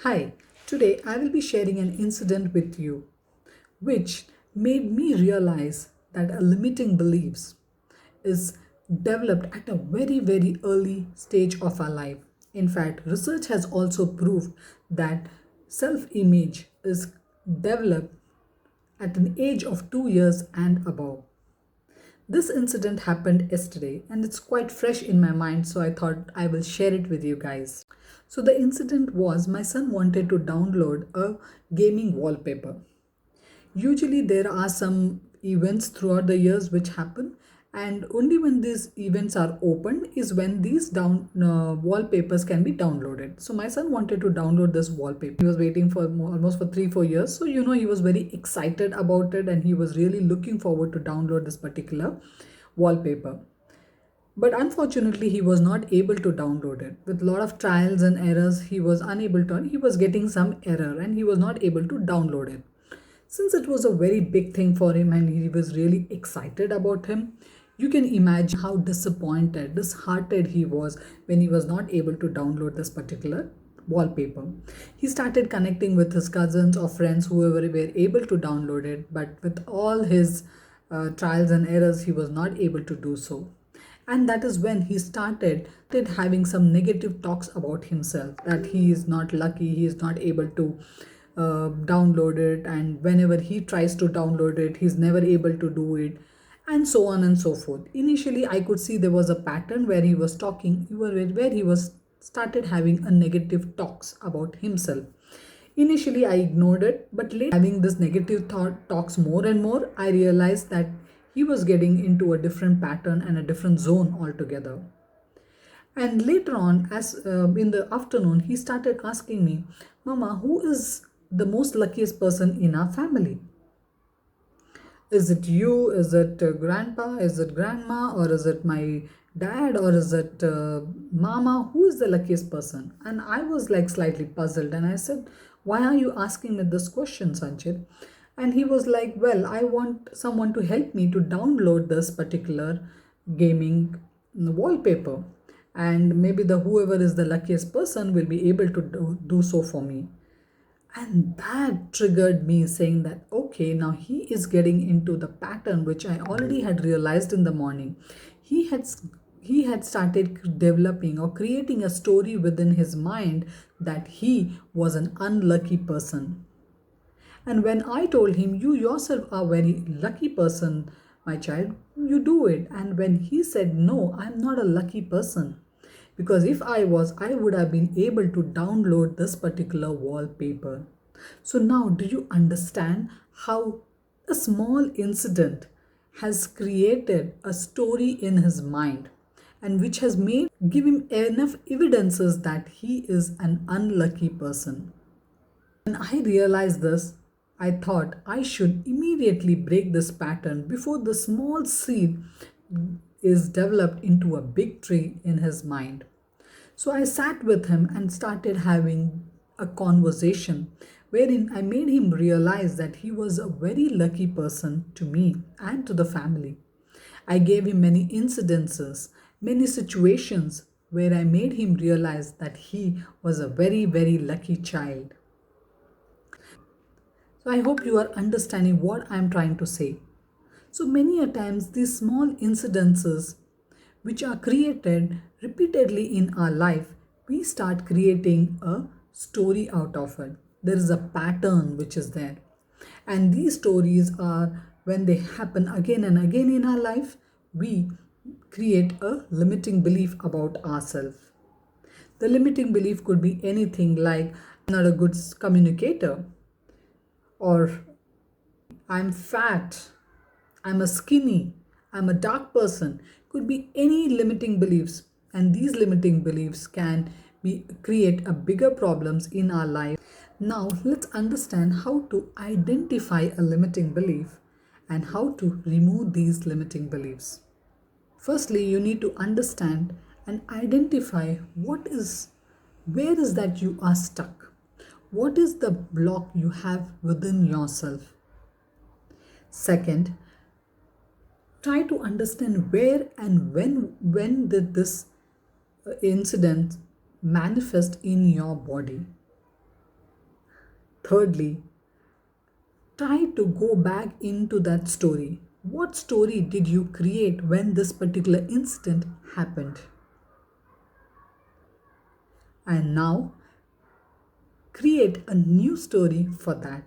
Hi, today I will be sharing an incident with you which made me realize that a limiting beliefs is developed at a very early stage of our life. In fact, research has also proved that self-image is developed at an age of 2 years and above. This incident happened yesterday and it's quite fresh in my mind, so I thought I will share it with you guys. So, the incident was my son wanted to download a gaming wallpaper. Usually, there are some events throughout the years which happen, and only when these events are opened is when these down wallpapers can be downloaded. So my son wanted to download this wallpaper. He was waiting for almost for 3 4 years. So he was very excited about it, and he was really looking forward to download this particular wallpaper. But unfortunately, he was not able to download it. With a lot of trials and errors, he was unable to. He was getting some error, and he was not able to download it. Since it was a very big thing for him and he was really excited about him, you can imagine how disappointed, disheartened he was when he was not able to download this particular wallpaper. He started connecting with his cousins or friends, whoever were able to download it, but with all his trials and errors, he was not able to do so. And that is when he started having some negative talks about himself, that he is not lucky, he is not able to download it, and whenever he tries to download it, he's never able to do it, and so on and so forth. Initially, I could see there was a pattern where he was talking, where he was started having a negative talks about himself. Initially, I ignored it, but later, having this negative talks more and more, I realized that he was getting into a different pattern and a different zone altogether. And later on, as in the afternoon, he started asking me, Mama, who is the most luckiest person in our family? Is it you? Is it grandpa? Is it grandma? Or is it my dad? Or is it mama? Who is the luckiest person? And I was like slightly puzzled. And I said, Why are you asking me this question, Sanchit? And he was like, Well, I want someone to help me to download this particular gaming wallpaper. And maybe the whoever is the luckiest person will be able to do so for me. And that triggered me saying that, okay, now he is getting into the pattern which I already had realized in the morning. He had he had started developing or creating a story within his mind that he was an unlucky person. And when I told him, you yourself are a very lucky person, my child, you do it. And when he said, no, I'm not a lucky person. Because if I was, I would have been able to download this particular wallpaper. So now, do you understand how a small incident has created a story in his mind, and which has made give him enough evidences that he is an unlucky person? When I realized this, I thought I should immediately break this pattern before the small seed is developed into a big tree in his mind. So I sat with him and started having a conversation wherein I made him realize that he was a very lucky person to me and to the family. I gave him many incidences, many situations where I made him realize that he was a very lucky child. So I hope you are understanding what I am trying to say. So many a times these small incidences which are created repeatedly in our life, we start creating a story out of it. There is a pattern which is there. And these stories are, when they happen again and again in our life, we create a limiting belief about ourselves. The limiting belief could be anything like, I'm not a good communicator, or I'm fat, I'm a skinny, I'm a dark person. Could be any limiting beliefs, and these limiting beliefs can be create a bigger problems in our life. Now let's understand how to identify a limiting belief and how to remove these limiting beliefs. Firstly, you need to understand and identify where is that you are stuck. What is the block you have within yourself? Second, try to understand where and when did this incident manifest in your body. Thirdly, try to go back into that story. What story did you create when this particular incident happened? And now create a new story for that.